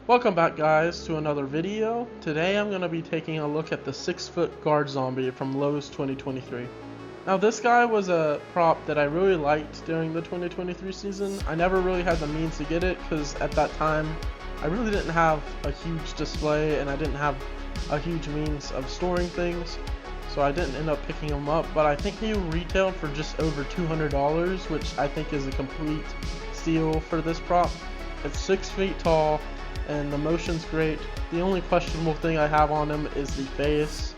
Welcome back, guys, to another video. Today I'm going to be taking a look at the 6-foot guard zombie from Lowe's 2023. Now this guy was a prop that I really liked during the 2023 season. I never really had the means to get it because at that time I really didn't have a huge display and I didn't have a huge means of storing things. So I didn't end up picking him up, but I think he retailed for just over $200, which I think is a complete steal for this prop. It's 6 feet tall and the motion's great. The only questionable thing I have on him is the face.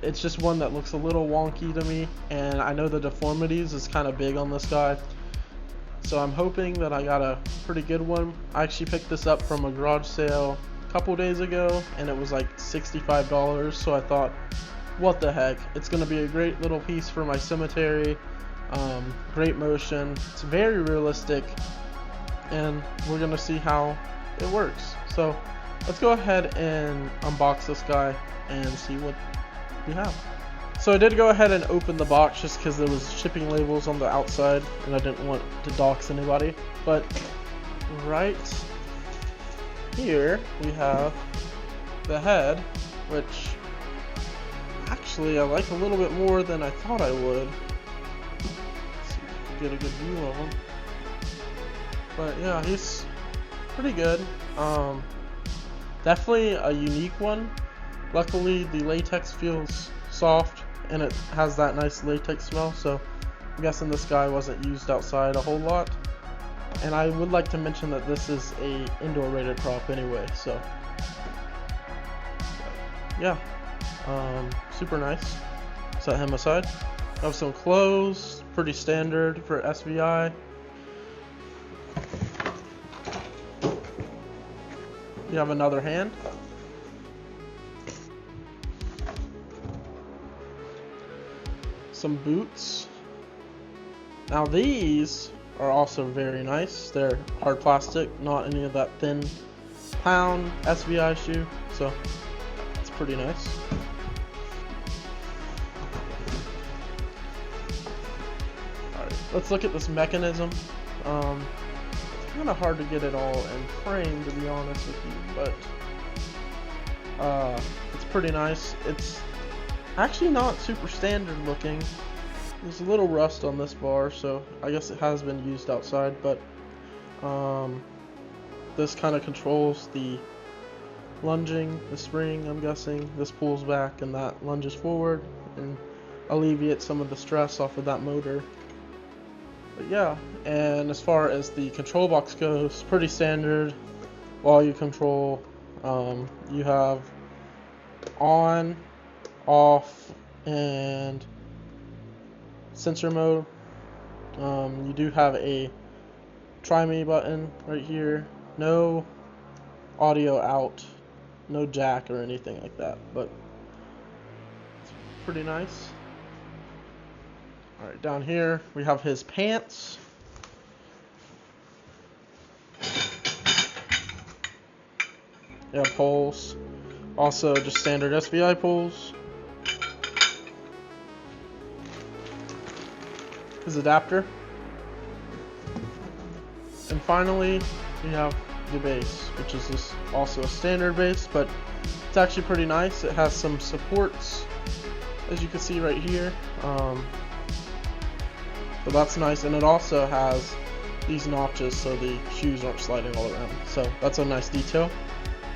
It's just one that looks a little wonky to me, and I know the deformities is kind of big on this guy. So I'm hoping that I got a pretty good one. I actually picked this up from a garage sale a couple days ago and it was like $65, so I thought, what the heck, it's going to be a great little piece for my cemetery. Great motion, it's very realistic, and we're going to see how it works. So let's go ahead and unbox this guy and see what we have. So I did go ahead and open the box just because there was shipping labels on the outside and I didn't want to dox anybody. But right here we have the head, which actually I like a little bit more than I thought I would. Let's see if we get a good view of him. But yeah, he's pretty good. Definitely a unique one. Luckily the latex feels soft and it has that nice latex smell, so I'm guessing this guy wasn't used outside a whole lot. And I would like to mention that this is a indoor rated prop anyway, so yeah, super nice. Set him aside. I have some clothes, pretty standard for SVI. You have another hand. Some boots. Now these are also very nice. They're hard plastic, not any of that thin pound SVI shoe, so it's pretty nice. Alright, let's look at this mechanism. It's kind of hard to get it all in frame, to be honest with you, but it's pretty nice. It's actually not super standard looking. There's a little rust on this bar, so I guess it has been used outside, but this kind of controls the lunging, the spring, I'm guessing. This pulls back and that lunges forward and alleviates some of the stress off of that motor. But yeah, and as far as the control box goes, pretty standard. While you control, you have on, off, and sensor mode. You do have a try me button right here. No audio out, no jack or anything like that, but it's pretty nice. Alright, down here we have his pants. Yeah, poles. Also just standard SVI poles. His adapter. And finally we have the base, which is this also a standard base, but it's actually pretty nice. It has some supports, as you can see right here. So that's nice, and it also has these notches so the shoes aren't sliding all around. So that's a nice detail.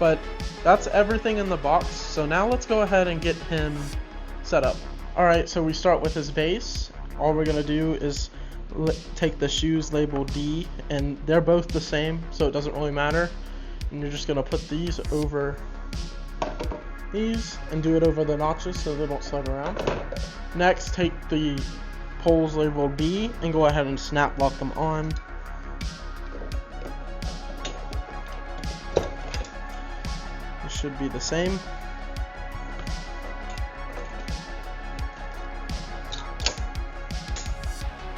But that's everything in the box, so now let's go ahead and get him set up. Alright, so we start with his base. All we're going to do is take the shoes labeled D, and they're both the same, so it doesn't really matter. And you're just going to put these over these and do it over the notches so they don't slide around. Next, take the poles labeled B and go ahead and snap lock them on. It should be the same.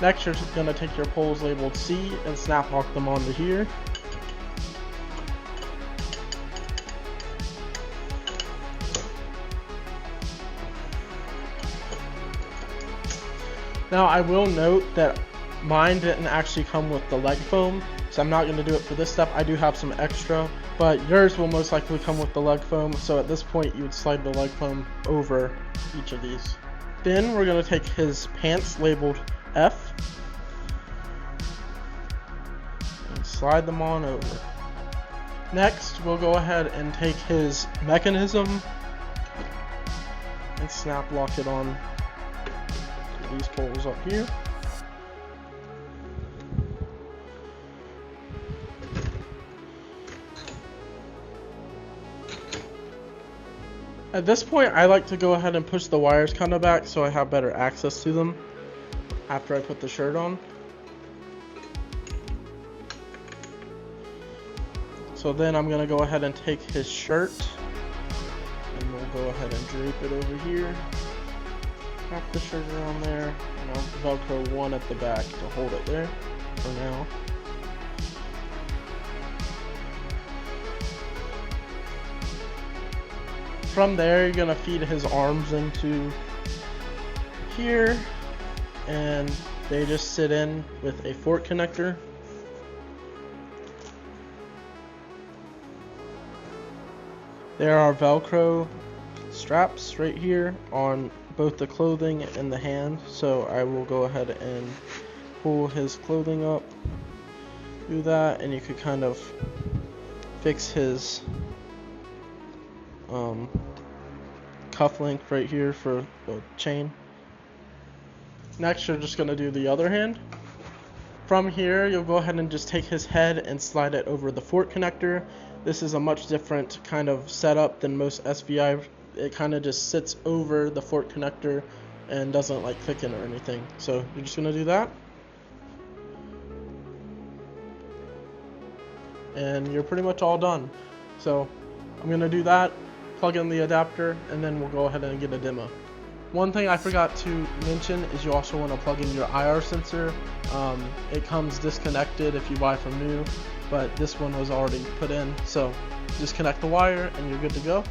Next, you're going to take your poles labeled C and snap lock them onto here. Now I will note that Mine didn't actually come with the leg foam, so I'm not going to do it for this step. I do have some extra, but yours will most likely come with the leg foam, so at this point you would slide the leg foam over each of these. Then we're going to take his pants labeled F and slide them on over. Next, we'll go ahead and take his mechanism and snap lock it on these poles up here. At this point, I like to go ahead and push the wires kind of back so I have better access to them after I put the shirt on. So then I'm going to go ahead and take his shirt and we'll go ahead and drape it over here. Wrap the shirt around there, and I'll Velcro one at the back to hold it there for now. From there, you're gonna feed his arms into here, and they just sit in with a fork connector. There are Velcro straps right here on both the clothing and the hand, so I will go ahead and pull his clothing up, do that, and you could kind of fix his cuff link right here for the chain. Next, you're just going to do the other hand. From here, you'll go ahead and just take his head and slide it over the fork connector. This is a much different kind of setup than most SVI. It kind of just sits over the fork connector and doesn't like click in or anything. So you're just going to do that. And you're pretty much all done. So I'm going to do that, plug in the adapter, and then we'll go ahead and get a demo. One thing I forgot to mention is you also want to plug in your IR sensor. It comes disconnected if you buy from new, but this one was already put in. So just connect the wire and you're good to go.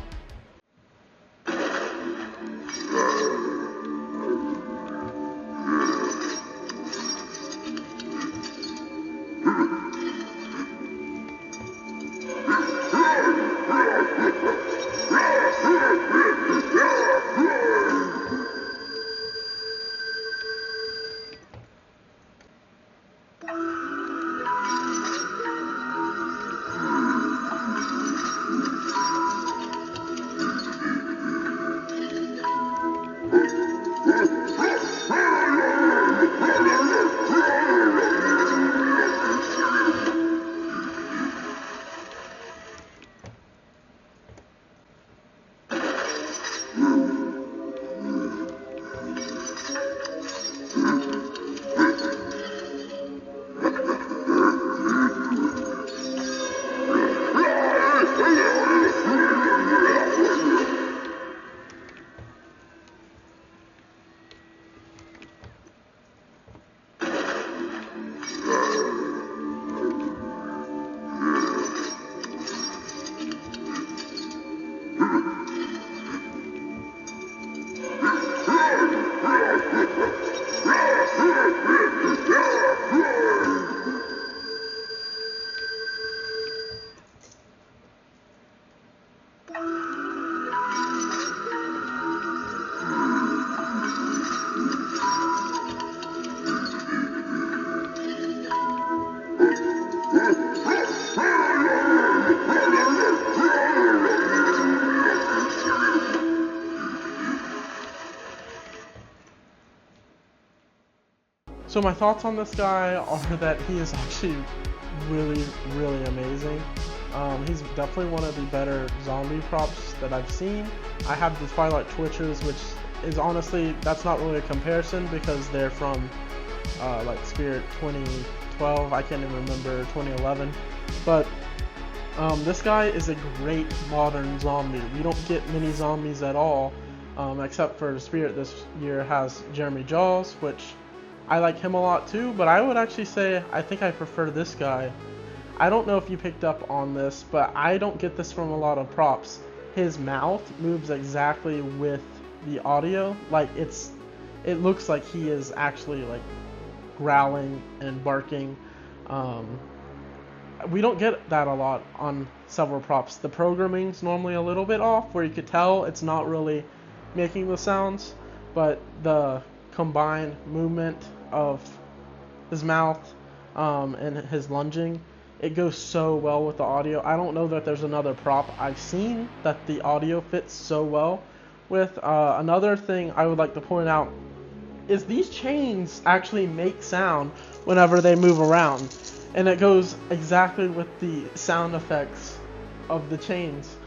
So my thoughts on this guy are that he is actually really, really amazing. He's definitely one of the better zombie props that I've seen. I have the Twilight Twitchers, which is honestly, that's not really a comparison because they're from like Spirit 2012, I can't even remember, 2011. But this guy is a great modern zombie. You don't get many zombies at all, except for Spirit this year has Jeremy Jaws, which I like him a lot too, but I would actually say I think I prefer this guy. I don't know if you picked up on this, but I don't get this from a lot of props. His mouth moves exactly with the audio. Like it looks like he is actually like growling and barking. We don't get that a lot on several props. The programming's normally a little bit off, where you could tell it's not really making the sounds, but the combined movement of his mouth and his lunging, it goes so well with the audio. I don't know that there's another prop I've seen that the audio fits so well with. Another thing I would like to point out is these chains actually make sound whenever they move around. And it goes exactly with the sound effects of the chains.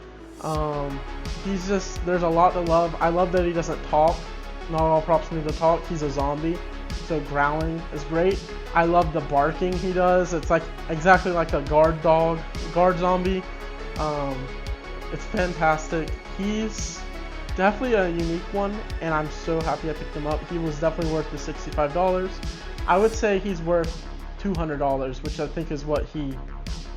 There's a lot to love. I love that he doesn't talk. Not all props need to talk. He's a zombie, so growling is great. I love the barking he does. It's like exactly like a guard zombie. It's fantastic. He's definitely a unique one, and I'm so happy I picked him up. He was definitely worth the $65. I would say he's worth $200, which I think is what he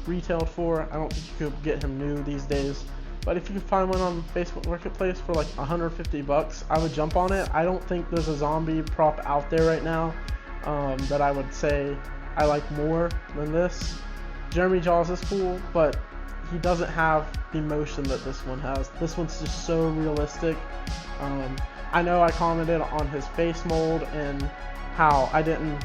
retailed for. I don't think you could get him new these days, but if you could find one on Facebook Marketplace for like $150, I would jump on it. I don't think there's a zombie prop out there right now that I would say I like more than this. Jeremy Jaws is cool, but he doesn't have the motion that this one has. This one's just so realistic. I know I commented on his face mold and how I didn't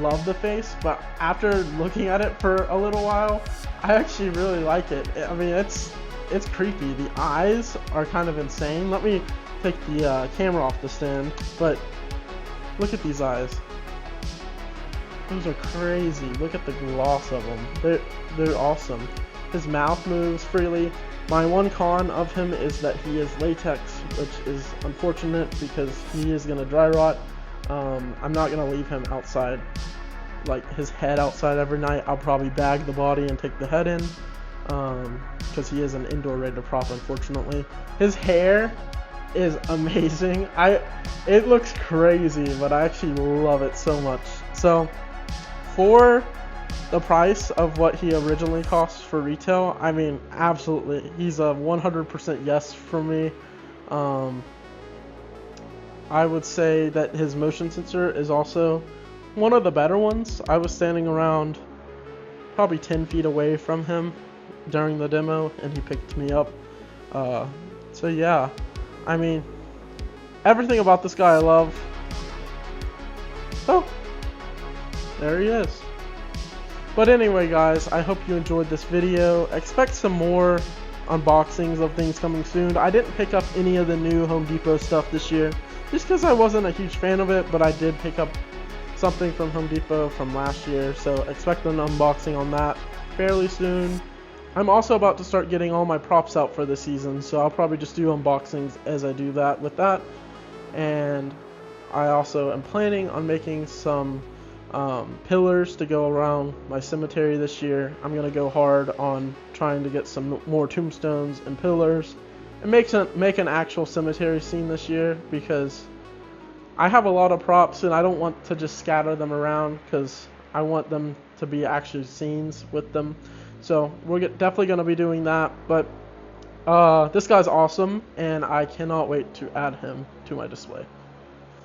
love the face, but after looking at it for a little while, I actually really like it. I mean, it's creepy. The eyes are kind of insane. Let me take the camera off the stand, but look at these eyes. Those are crazy. Look at the gloss of them. They're awesome. His mouth moves freely. My one con of him is that he is latex, which is unfortunate because he is going to dry rot. I'm not going to leave him outside, like his head outside every night. I'll probably bag the body and take the head in, because he is an indoor rated prop, unfortunately. His hair is amazing. It looks crazy, but I actually love it so much. So for the price of what he originally cost for retail, I mean, absolutely, he's a 100% yes for me. I would say that his motion sensor is also one of the better ones. I was standing around probably 10 feet away from him during the demo, and he picked me up. So yeah, I mean, everything about this guy I love. Oh, there he is. But anyway, guys, I hope you enjoyed this video. Expect some more unboxings of things coming soon. I didn't pick up any of the new Home Depot stuff this year, just because I wasn't a huge fan of it, but I did pick up something from Home Depot from last year, so expect an unboxing on that fairly soon. I'm also about to start getting all my props out for the season, so I'll probably just do unboxings as I do that with that. And I also am planning on making some pillars to go around my cemetery this year. I'm going to go hard on trying to get some more tombstones and pillars and make an actual cemetery scene this year, because I have a lot of props and I don't want to just scatter them around, because I want them to be actually scenes with them. So we're definitely going to be doing that. But this guy's awesome, and I cannot wait to add him to my display.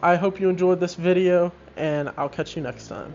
I hope you enjoyed this video, and I'll catch you next time.